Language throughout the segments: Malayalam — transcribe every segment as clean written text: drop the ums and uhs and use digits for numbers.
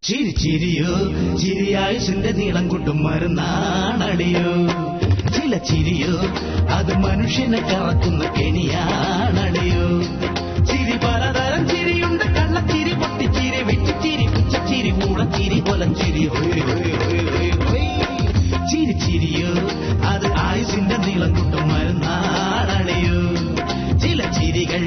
ചിരിയോ ചിരിയായുസിന്റെ നീളം കൊണ്ടും മരുന്നാണടിയോ. ചില ചിരിയോ അത് മനുഷ്യനെ കറക്കുന്ന കെണിയാണടിയോ. ചിരി പലതരം ചിരിയുണ്ട്. കള്ളച്ചിരി, പൊട്ടിച്ചിരി, വെട്ടിച്ചിരി, പുച്ചച്ചിരി, കൂടച്ചിരി, കൊലച്ചിരി. ചിരിയോ അത് ആയുസിന്റെ നീളം കൊണ്ടും മരുന്നാണടിയോ. ചില ചിരികൾ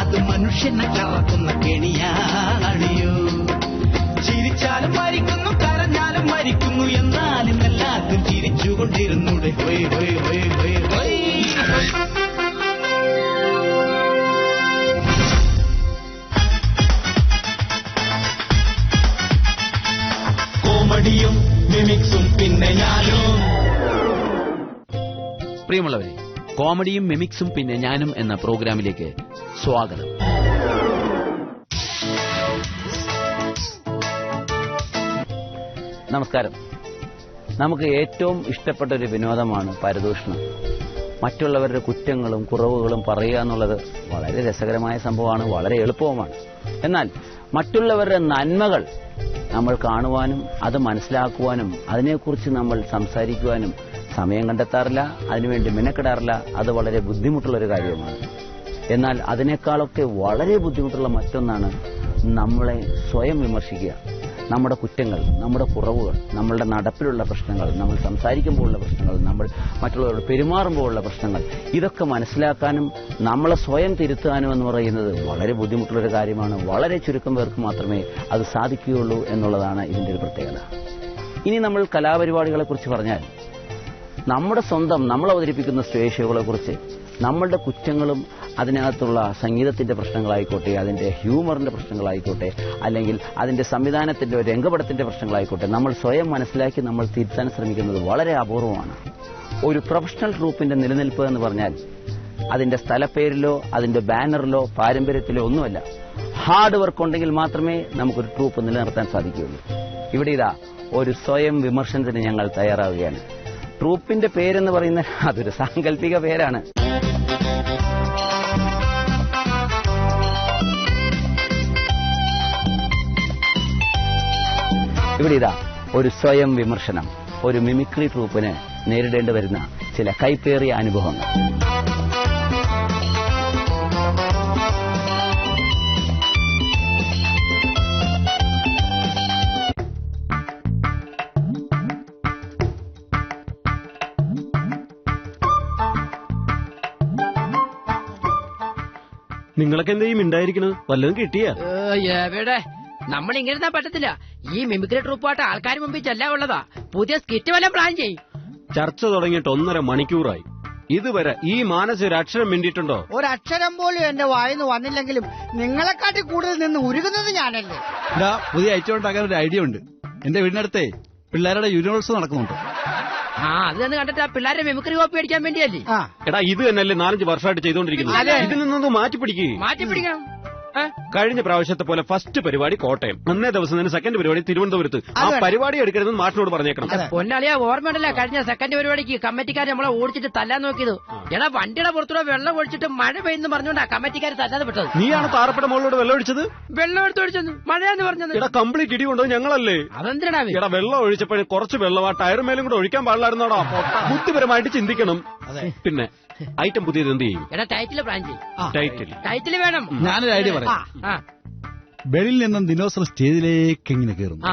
അത് മനുഷ്യനെ കറക്കുന്ന കെണിയാണടിയോ. ചിരിച്ചാലും മരിക്കുന്നു, കരഞ്ഞാലും മരിക്കുന്നു, എന്നാലും എല്ലാവർക്കും ചിരിച്ചുകൊണ്ടിരുന്നൂടെ. കോമഡിയും മിമിക്സും പിന്നെ ഞാനും. പ്രിയമുള്ളവരെ, കോമഡിയും മിമിക്സും പിന്നെ ഞാനും എന്ന പ്രോഗ്രാമിലേക്ക് സ്വാഗതം. നമസ്കാരം. നമുക്ക് ഏറ്റവും ഇഷ്ടപ്പെട്ട ഒരു വിനോദമാണ് പരദൂഷണം. മറ്റുള്ളവരുടെ കുറ്റങ്ങളും കുറവുകളും പറയുക എന്നുള്ളത് വളരെ രസകരമായ സംഭവമാണ്, വളരെ എളുപ്പവുമാണ്. എന്നാൽ മറ്റുള്ളവരുടെ നന്മകൾ നമ്മൾ കാണുവാനും അത് മനസ്സിലാക്കുവാനും അതിനെക്കുറിച്ച് നമ്മൾ സംസാരിക്കുവാനും സമയം കണ്ടെത്താറില്ല, അതിനുവേണ്ടി മെനക്കെടാറില്ല. അത് വളരെ ബുദ്ധിമുട്ടുള്ളൊരു കാര്യമാണ്. എന്നാൽ അതിനേക്കാളൊക്കെ വളരെ ബുദ്ധിമുട്ടുള്ള മറ്റൊന്നാണ് നമ്മളെ സ്വയം വിമർശിക്കുക. നമ്മുടെ കുറ്റങ്ങൾ, നമ്മുടെ കുറവുകൾ, നമ്മളുടെ നടപ്പിലുള്ള പ്രശ്നങ്ങൾ, നമ്മൾ സംസാരിക്കുമ്പോഴുള്ള പ്രശ്നങ്ങൾ, നമ്മൾ മറ്റുള്ളവരോട് പെരുമാറുമ്പോഴുള്ള പ്രശ്നങ്ങൾ, ഇതൊക്കെ മനസ്സിലാക്കാനും നമ്മളെ സ്വയം തിരുത്താനും എന്ന് പറയുന്നത് വളരെ ബുദ്ധിമുട്ടുള്ളൊരു കാര്യമാണ്. വളരെ ചുരുക്കം പേർക്ക് മാത്രമേ അത് സാധിക്കുകയുള്ളൂ എന്നുള്ളതാണ് ഇതിന്റെ ഒരു പ്രത്യേകത. ഇനി നമ്മൾ കലാപരിപാടികളെക്കുറിച്ച് പറഞ്ഞാൽ, നമ്മുടെ സ്വന്തം നമ്മൾ അവതരിപ്പിക്കുന്ന സ്റ്റേജ് ഷോകളെക്കുറിച്ച് നമ്മളുടെ കുറ്റങ്ങളും അതിനകത്തുള്ള സംഗീതത്തിന്റെ പ്രശ്നങ്ങളായിക്കോട്ടെ, അതിന്റെ ഹ്യൂമറിന്റെ പ്രശ്നങ്ങളായിക്കോട്ടെ, അല്ലെങ്കിൽ അതിന്റെ സംവിധാനത്തിന്റെ രംഗപടത്തിന്റെ പ്രശ്നങ്ങളായിക്കോട്ടെ, നമ്മൾ സ്വയം മനസ്സിലാക്കി നമ്മൾ തിരുത്താൻ ശ്രമിക്കുന്നത് വളരെ അപൂർവമാണ്. ഒരു പ്രൊഫഷണൽ ട്രൂപ്പിന്റെ നിലനിൽപ്പ് എന്ന് പറഞ്ഞാൽ അതിന്റെ സ്ഥലപ്പേരിലോ അതിന്റെ ബാനറിലോ പാരമ്പര്യത്തിലോ ഒന്നുമല്ല. ഹാർഡ് വർക്ക് ഉണ്ടെങ്കിൽ മാത്രമേ നമുക്കൊരു ട്രൂപ്പ് നിലനിർത്താൻ സാധിക്കുകയുള്ളൂ. ഇവിടെ ഇതാ ഒരു സ്വയം വിമർശനത്തിന് ഞങ്ങൾ തയ്യാറാവുകയാണ്. ട്രൂപ്പിന്റെ പേരെന്ന് പറയുന്ന അതൊരു സാങ്കല്പിക പേരാണ്. ഇവിടെ ഇതാ ഒരു സ്വയം വിമർശനം, ഒരു മിമിക്രി ട്രൂപ്പിന് നേരിടേണ്ടി വരുന്ന ചില കൈപ്പേറിയ അനുഭവങ്ങൾ. നിങ്ങളൊക്കെ എന്തെയും ഉണ്ടായിരിക്കണത്? വല്ലതും കിട്ടിയ? എവിടെ, നമ്മൾ ഇങ്ങനെ പറ്റത്തില്ല. ഈ മിമിക്രി ട്രൂപ്പായിട്ട് ആൾക്കാർ മുമ്പിൽ ചെല്ലാനുള്ളതാ. പുതിയ സ്കിറ്റ് വല്ല പ്ലാൻ ചെയ്യും. ചർച്ച തുടങ്ങിയിട്ട് 1.5 മണിക്കൂറായി. ഇതുവരെ ഈ മാനസ് ഒരു അക്ഷരം മിണ്ടിയിട്ടുണ്ടോ? ഒരക്ഷരം പോലും എന്റെ വായിന്ന് വന്നില്ലെങ്കിലും നിങ്ങളെക്കാട്ടി കൂടുതൽ നിന്ന് ഉരുകുന്നത് ഞാനല്ലേ. പുതിയ ഐറ്റം ഉണ്ടാക്കാൻ ഒരു ഐഡിയ ഉണ്ട്. എന്റെ വീടിനടുത്തേ പിള്ളേരുടെ യൂണിവേഴ്സ് നടക്കുന്നുണ്ട്. അത് തന്നെ കണ്ടിട്ട് പിള്ളേരെ മിമിക്രി കോപ്പി അടിക്കാൻ വേണ്ടിയല്ലേ. എടാ, ഇത് തന്നെയല്ലേ 4-5 വർഷമായിട്ട് ചെയ്തോണ്ടിരിക്കുന്നത്. ഇതിൽ നിന്നൊന്ന് മാറ്റിപ്പിടിക്കണം. കഴിഞ്ഞ പ്രാവശ്യത്തെ പോലെ ഫസ്റ്റ് പരിപാടി കോട്ടയം, അന്നേ ദിവസം തന്നെ സെക്കൻഡ് പരിപാടി തിരുവനന്തപുരത്ത്. ആ പരിപാടി എടുക്കരുതെന്ന് മാഷിനോട് പറഞ്ഞേക്കണം. പൊന്നാളിയാ, ഓർമ്മയുണ്ടല്ലോ കഴിഞ്ഞ സെക്കൻഡ് പരിപാടിക്ക് കമ്മിറ്റിക്കാർ നമ്മളെ ഓടിച്ചിട്ട് തല്ലാൻ നോക്കിയത്. എടാ, വണ്ടിയുടെ പുറത്തൂടെ വെള്ളം ഒഴിച്ചിട്ട് മഴ പെയ്യുന്നു പറഞ്ഞോണ്ടാ കമ്മിറ്റിക്കാർ തല്ലാതെ വിട്ടത്. നീയാണ് താറപ്പെട്ട മോളോട് വെള്ളം ഒഴിച്ചത്? വെള്ളം എടുത്തൊഴിച്ചെന്ന് മഴയാന്ന് പറഞ്ഞത്. എടാ, കംപ്ലീറ്റ് ഇടി കൊണ്ടത് ഞങ്ങളല്ലേ? അതെന്തിനാ? എടാ, വെള്ളം ഒഴിച്ചപ്പോഴും കുറച്ച് വെള്ളം ആ ടയറുമേലും കൂടെ ഒഴിക്കാൻ പാടില്ലായിരുന്നോടാ. ബുദ്ധിപരമായിട്ട് ചിന്തിക്കണം. പിന്നെ ഐറ്റം പുതിയത് എന്ത് ചെയ്യും? എടാ, ടൈറ്റിൽ പ്ലാൻ ചെയ്യും. ടൈറ്റിൽ വേണം. ഞാനൊരു ഐഡിയ പറയാം. വെളിയിൽ നിന്നും ദിനോസർ സ്റ്റേജിലേക്ക് ഇങ്ങനെ കയറുന്നു.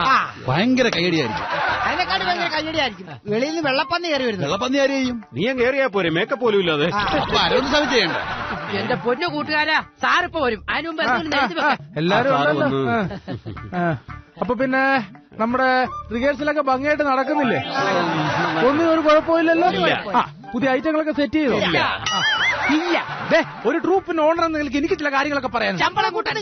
ഭയങ്കര കൈയടിയായിരിക്കും. അതിനെക്കാട്ടി ഭയങ്കര കൈയടിയായിരിക്കും. വെളിയിൽ നിന്ന് വെള്ളപ്പന്നി കയറി വരുന്നു. വെള്ളപ്പന്നി ആര് ചെയ്യും? നീ കയറിയാ പോരെ, മേക്കപ്പ് പോലും ഇല്ലാതെ. ആരോട് ശ്രമിച്ചു ചെയ്യണ്ട. എന്റെ പൊന്നു കൂട്ടുകാരാ, സാറിപ്പോ വരും. അതിന് മുമ്പ് എല്ലാരും അപ്പൊ പിന്നെ നമ്മുടെ റിഹേഴ്സലൊക്കെ ഭംഗിയായിട്ട് നടക്കുന്നില്ലേ? ഒന്നും ഒരു കുഴപ്പമില്ലല്ലോ. പുതിയ ഐറ്റങ്ങളൊക്കെ സെറ്റ് ചെയ്തോ? ഇല്ല. ഒരു ട്രൂപ്പിന് ഓണർ എന്ന നിലയ്ക്ക് എനിക്ക് ചില കാര്യങ്ങളൊക്കെ പറയാൻ. ശമ്പളം കൂട്ടുന്ന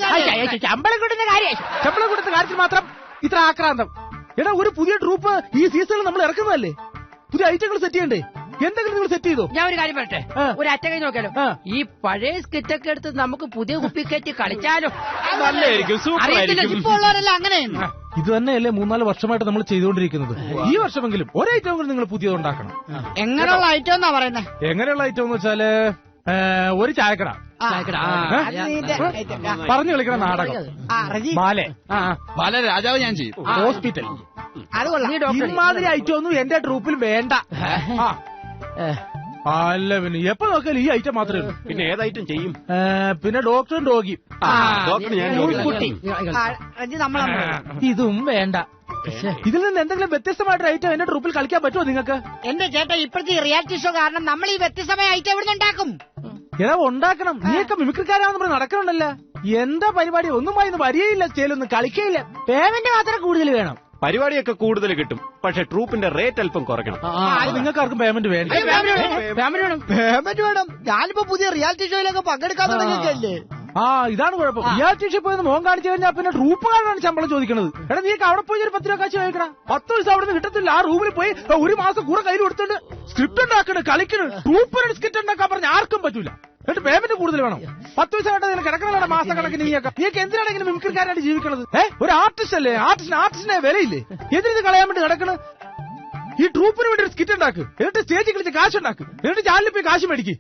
കാര്യത്തിൽ മാത്രം ഇത്ര ആക്രാന്തം. എടാ, ഒരു പുതിയ ട്രൂപ്പ് ഈ സീസണിൽ നമ്മൾ ഇറക്കുന്നതല്ലേ? പുതിയ ഐറ്റങ്ങൾ സെറ്റ് ചെയ്യണ്ടേ? എന്തെങ്കിലും നിങ്ങൾ സെറ്റ് ചെയ്തോ? ഞാൻ ഒരു കാര്യം പറയട്ടെ, ഒരു അറ്റ കൈ നോക്കിയാലോ? ഈ പഴയ സ്കിറ്റൊക്കെ എടുത്ത് നമുക്ക് പുതിയ കുപ്പിക്കയറ്റി കളിച്ചാലോ? ഇപ്പൊ ഉള്ളവരെല്ലാം അങ്ങനെയാണ്. ഇത് തന്നെയല്ലേ 3-4 വർഷമായിട്ട് നമ്മൾ ചെയ്തുകൊണ്ടിരിക്കുന്നത്. ഈ വർഷമെങ്കിലും ഒരൈറ്റമെങ്കിലും നിങ്ങൾ പുതിയതുണ്ടാക്കണം. എങ്ങനെയുള്ള ഐറ്റം എന്നാ പറയുന്നത്? എങ്ങനെയുള്ള ഐറ്റം എന്ന് വെച്ചാല് ഒരു ചായക്കട, പറഞ്ഞു കളിക്കണ നാടകം ബാലെ ബാല രാജാവ് ഞാൻ ചെയ്യും. ഹോസ്പിറ്റൽ അത് കൊള്ളാം. ഇമാതിരി ഐറ്റം ഒന്നും എന്റെ ട്രൂപ്പിൽ വേണ്ട. അല്ല പിന്നെ എപ്പോ നോക്കിയാലും ഈ ഐറ്റം മാത്രമേ ഉള്ളൂ. പിന്നെ ഏത് ഐറ്റം ചെയ്യും? പിന്നെ ഡോക്ടറും രോഗിയും. ഡോക്ടർ ഞാൻ കുട്ടി റജി നമ്മളെ ഇതും വേണ്ട. ഇതിൽ നിന്ന് എന്തെങ്കിലും വ്യത്യസ്തമായിട്ട് ഐറ്റം എന്റെ ട്രൂപ്പിൽ കളിക്കാൻ പറ്റുമോ നിങ്ങൾക്ക്? എന്റെ ചേട്ടാ ഇപ്പോഴത്തെ റിയാലിറ്റി ഷോ കാരണം നമ്മൾ ഈ വ്യത്യസ്തമായ ഐറ്റം എവിടെ ഉണ്ടാക്കും? ഏതാ ഉണ്ടാക്കണം? നീയൊക്കെ മിമിക്രിക്കാരാണെന്ന് പറഞ്ഞ് നടക്കണുണ്ടല്ലോ. എന്താ പരിപാടി? ഒന്നും വായിന്ന് വരികയില്ല, സ്റ്റേലൊന്നും കളിക്കയില്ല. പേയ്മെന്റ് മാത്രം കൂടുതൽ വേണം. പരിപാടിയൊക്കെ കൂടുതൽ കിട്ടും, പക്ഷെ ട്രൂപ്പിന്റെ റേറ്റ് അല്പം കുറയ്ക്കണം. നിങ്ങൾക്ക് ആർക്കും പേയ്മെന്റ് വേണ്ട? പേയ്മെന്റ് വേണം. ഞാനിപ്പോ പുതിയ റിയാലിറ്റി ഷോയിലൊക്കെ പങ്കെടുക്കാൻ തുടങ്ങിയൊക്കെയല്ലേ. ഇതാണ് കുഴപ്പം. റിയാലിറ്റി ഷോ പോയി മോൻ കാണിച്ചു കഴിഞ്ഞാൽ പിന്നെ ട്രൂപ്പുകാരാണ് ശമ്പളം ചോദിക്കുന്നത്. എടാ നീക്ക് അവിടെ പോയി ഒരു 10 രൂപ കാശ് ചോദിക്കണം. 10 ദിവസം അവിടെ നിന്ന് കിട്ടത്തില്ല. ആ റൂമിൽ പോയി ഒരു മാസം കൂടെ കയ്യിൽ കൊടുത്തിട്ട് സ്ക്രിപ്റ്റ് ഉണ്ടാക്കണ്, കളിക്കണ്. ട്രൂപ്പിനൊരു സ്ക്രിപ്റ്റ് ഉണ്ടാക്കാൻ പറഞ്ഞ ആർക്കും പറ്റൂല. എന്നിട്ട് പേയ്മെന്റ് കൂടുതൽ വേണം. 10 ദിവസം ആയിട്ട് കിടക്കണ മാസക്കണക്കിന് നീക്ക് എന്തിനാണെങ്കിലും മിമിക്രിക്കാരായിട്ട് ജീവിക്കണത്? ഒരു ആർട്ടിസ്റ്റ് അല്ലേ? ആർട്ടിസ്റ്റിനെ വിലയില്ലേ? എന്തിനു കളയാൻ വേണ്ടി നടക്കണ്? ഈ ട്രൂപ്പിന് വേണ്ടി ഒരു സ്കിറ്റ് ഉണ്ടാക്ക്, എന്നിട്ട് സ്റ്റേജിൽ കളിച്ച് കാശ് ഉണ്ടാക്ക്, എന്നിട്ട് ചാനലിൽ പോയി കാശ് മേടിക്ക്.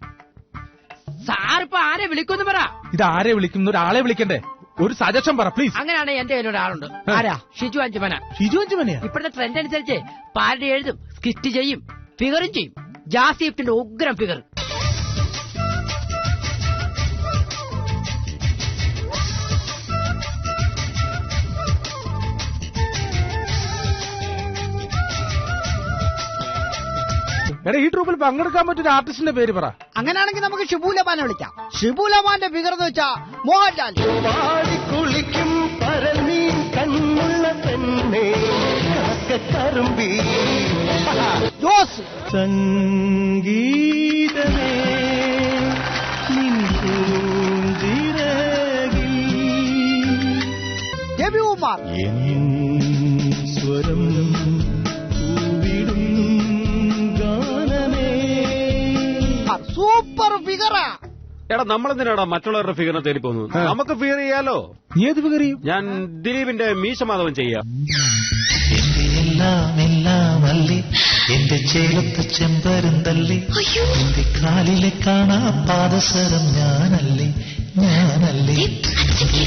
സാറിപ്പോ ആരെ വിളിക്കുമെന്ന് പറ. ഇത് ആരെ വിളിക്കുന്ന? ഒരാളെ വിളിക്കണ്ടേ? ഒരു സജഷൻ പറ പ്ലീസ്. അങ്ങനെയാണെങ്കിൽ എന്റെ കയ്യിൽ ഒരാളുണ്ട്. ആരാ? ഷിജു അഞ്ചുമന. ഷിജു അഞ്ചുമനയാ? ഇപ്പോഴത്തെ ട്രെൻഡ് അനുസരിച്ച് പാരഡി എഴുതും, സ്കിറ്റ് ചെയ്യും, ഫിഗറും ചെയ്യും. ജാസിഫിന്റെ ഉഗ്രം ഫിഗർ. എടാ ഈ ട്രൂപ്പിൽ പങ്കെടുക്കാൻ പറ്റിയ ആർട്ടിസ്റ്റിന്റെ പേര് പറ. അങ്ങനെയാണെങ്കിൽ നമുക്ക് ഷിബുലമാനെ വിളിക്കാം. ഷിബുലമാന്റെ ഫിഗർ എന്ന് വെച്ചാ മോഹൻലാൽ. കുളിക്കും പരമീൻ കണ്ണുള്ള പെണ്ണേ കറുമ്പി ജോസ്. സംഗീതമേ രവികുമാർ. സ്വരം സൂപ്പർ ഫിഗറാ. എടാ നമ്മളെന്തിനാടാ മറ്റുള്ളവരുടെ ഫിഗറിനെ തേടി പോകുന്നത്? നമുക്ക് ഫിഗർ ചെയ്യാലോ. നീ ഏത് ഫിഗർ ചെയ്യും? ഞാൻ ദിലീപിന്റെ മീശമാധവൻ ചെയ്യാം. എല്ലാം അല്ലേ എന്റെ ചേലത്ത് ചെമ്പരും തല്ലി എന്റെ കാലിലെ കാണാ പാദസരം ഞാനല്ലേ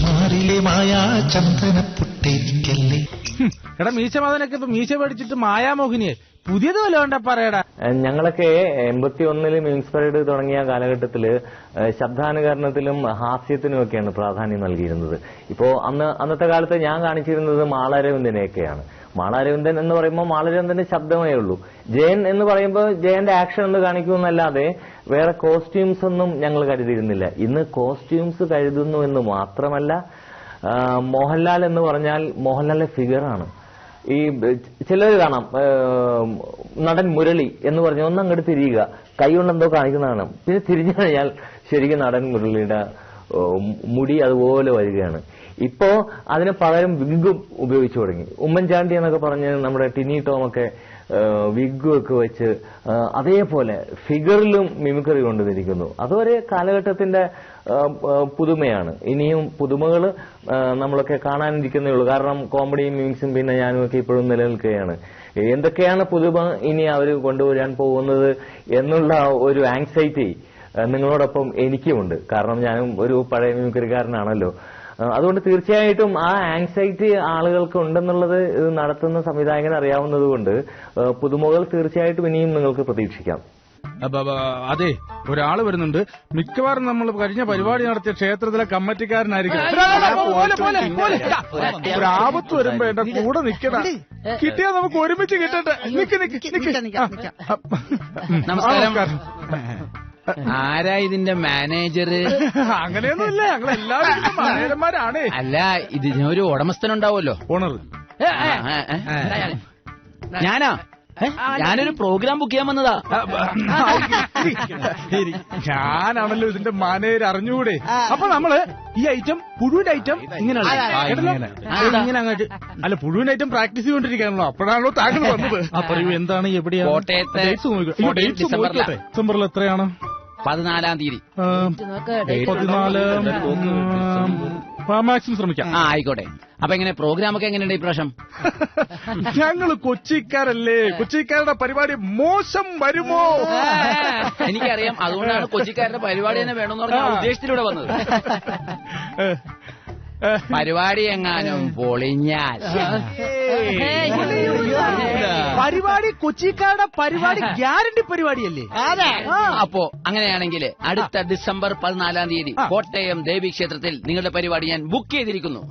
മാറിലെ മായാ ചന്ദന പുട്ടേക്കല്ലേ. എടാ മീശമാധവനൊക്കെ ഇപ്പൊ മീശ പഠിച്ചിട്ട് മായാമോഹിനിയെ പുതിയത് വല്ല പറയടാ. ഞങ്ങളൊക്കെ 81 മിമിക്സ് പരേഡ് തുടങ്ങിയ കാലഘട്ടത്തില് ശബ്ദാനുകരണത്തിലും ഹാസ്യത്തിനുമൊക്കെയാണ് പ്രാധാന്യം നൽകിയിരുന്നത്. ഇപ്പോ അന്നത്തെ കാലത്ത് ഞാൻ കാണിച്ചിരുന്നത് മാളാരവിന്ദനെയൊക്കെയാണ്. മാളാരവിന്ദൻ എന്ന് പറയുമ്പോൾ മാളാരവിന്ദന്റെ ശബ്ദമേ ഉള്ളൂ. ജയൻ എന്ന് പറയുമ്പോൾ ജയന്റെ ആക്ഷൻ എന്ന് കാണിക്കുമെന്നല്ലാതെ വേറെ കോസ്റ്റ്യൂംസ് ഒന്നും ഞങ്ങൾ കരുതിയിരുന്നില്ല. ഇന്ന് കോസ്റ്റ്യൂംസ് കരുതുന്നു എന്ന് മാത്രമല്ല, മോഹൻലാൽ എന്ന് പറഞ്ഞാൽ മോഹൻലാലിന്റെ ഫിഗറാണ്. ഈ ചിലർ കാണാം, നടൻ മുരളി എന്ന് പറഞ്ഞ ഒന്നങ്ങോട്ട് തിരിയുക, കൈ കൊണ്ടെന്തോ കാണിക്കുന്നതാണ്. പിന്നെ തിരിഞ്ഞു കഴിഞ്ഞാൽ ശരിക്കും നടൻ മുരളിയുടെ മുടി അതുപോലെ വരികയാണ്. ഇപ്പോ അതിന് പകരം വിഗും ഉപയോഗിച്ചു തുടങ്ങി. ഉമ്മൻചാണ്ടി എന്നൊക്കെ പറഞ്ഞ് നമ്മുടെ ടിനി ടോമൊക്കെ വിഗും ഒക്കെ വെച്ച് അതേപോലെ ഫിഗറിലും മിമിക്രി കൊണ്ടുവന്നിരിക്കുന്നു. അതൊരു കാലഘട്ടത്തിന്റെ പുതുമയാണ്. ഇനിയും പുതുമകൾ നമ്മളൊക്കെ കാണാനിരിക്കുന്നേ ഉള്ളൂ. കാരണം കോമഡിയും മിമിക്സും പിന്നെ ഞാനും ഒക്കെ ഇപ്പോഴും നിലനിൽക്കുകയാണ്. എന്തൊക്കെയാണ് പുതുമ ഇനി അവർ കൊണ്ടുവരാൻ പോകുന്നത് എന്നുള്ള ഒരു ആങ്സൈറ്റി നിങ്ങളോടൊപ്പം എനിക്കുമുണ്ട്. കാരണം ഞാനും ഒരു പഴയ മിമിക്രിക്കാരനാണല്ലോ. അതുകൊണ്ട് തീർച്ചയായിട്ടും ആ ആങ്സൈറ്റി ആളുകൾക്ക് ഉണ്ടെന്നുള്ളത് ഇത് നടത്തുന്ന സംവിധായകൻ അറിയാവുന്നതുകൊണ്ട് പുതുമകൾ തീർച്ചയായിട്ടും ഇനിയും നിങ്ങൾക്ക് പ്രതീക്ഷിക്കാം. അതെ, ഒരാള് വരുന്നുണ്ട്. മിക്കവാറും നമ്മൾ കഴിഞ്ഞ പരിപാടി നടത്തിയ ക്ഷേത്രത്തിലെ കമ്മിറ്റിക്കാരനായിരിക്കും. ഒരു ആപത്ത് വരുമ്പോ എന്റെ കൂടെ നിക്കണം. കിട്ടിയാ നമുക്ക് ഒരുമിച്ച് കിട്ടട്ടെ. നമസ്കാരം. ആരാ ഇതിന്റെ മാനേജർ? അങ്ങനെയൊന്നുമില്ല, ഞങ്ങൾ എല്ലാവരും മാനേജർമാരാണ്. അല്ല, ഇതിനൊരു ഉടമസ്ഥനുണ്ടാവുമല്ലോ. ഓണർ ഞാനാ? ഞാനൊരു പ്രോഗ്രാം ബുക്ക് ചെയ്യാൻ വന്നതാ. ഞാനാണല്ലോ ഇതിന്റെ മാനേജർ, അറിഞ്ഞുകൂടെ? അപ്പൊ നമ്മള് ഈ ഐറ്റം പുഴുവിന്റെ ഐറ്റം ഇങ്ങനെ അങ്ങോട്ട് അല്ല, പുഴുവിന്റെ ഐറ്റം പ്രാക്ടീസ് ചെയ്തുകൊണ്ടിരിക്കാണല്ലോ. അപ്പോഴാണല്ലോ താങ്കൾ വന്നത്. പറയൂ, എന്താണ്, എവിടെയാണ്? കോട്ടയത്തെ ഡിസംബറിൽ എത്രയാണ്? 14-ാം തീയതി. 14 മാക്സിമം ശ്രമിക്കാം. ആയിക്കോട്ടെ. അപ്പൊ എങ്ങനെ പ്രോഗ്രാം ഒക്കെ എങ്ങനെയുണ്ട് ഇപ്രാവശ്യം? ഞങ്ങള് കൊച്ചിക്കാരല്ലേ, കൊച്ചിക്കാരുടെ പരിപാടി മോശം വരുമോ? എനിക്കറിയാം, അതുകൊണ്ടാണ് കൊച്ചിക്കാരുടെ പരിപാടി തന്നെ വേണമെന്ന് പറഞ്ഞ ഉദ്ദേശത്തിലൂടെ വന്നത്. പരിപാടി എങ്ങാനും പൊളിഞ്ഞാൽ പരിപാടി കൊച്ചിക്കാരുടെ പരിപാടി ഗ്യാരണ്ടി പരിപാടിയല്ലേ? അപ്പോ അങ്ങനെയാണെങ്കിൽ അടുത്ത ഡിസംബർ 14 കോട്ടയം ദേവീക്ഷേത്രത്തിൽ നിങ്ങളുടെ പരിപാടി ഞാൻ ബുക്ക് ചെയ്തിരിക്കുന്നു.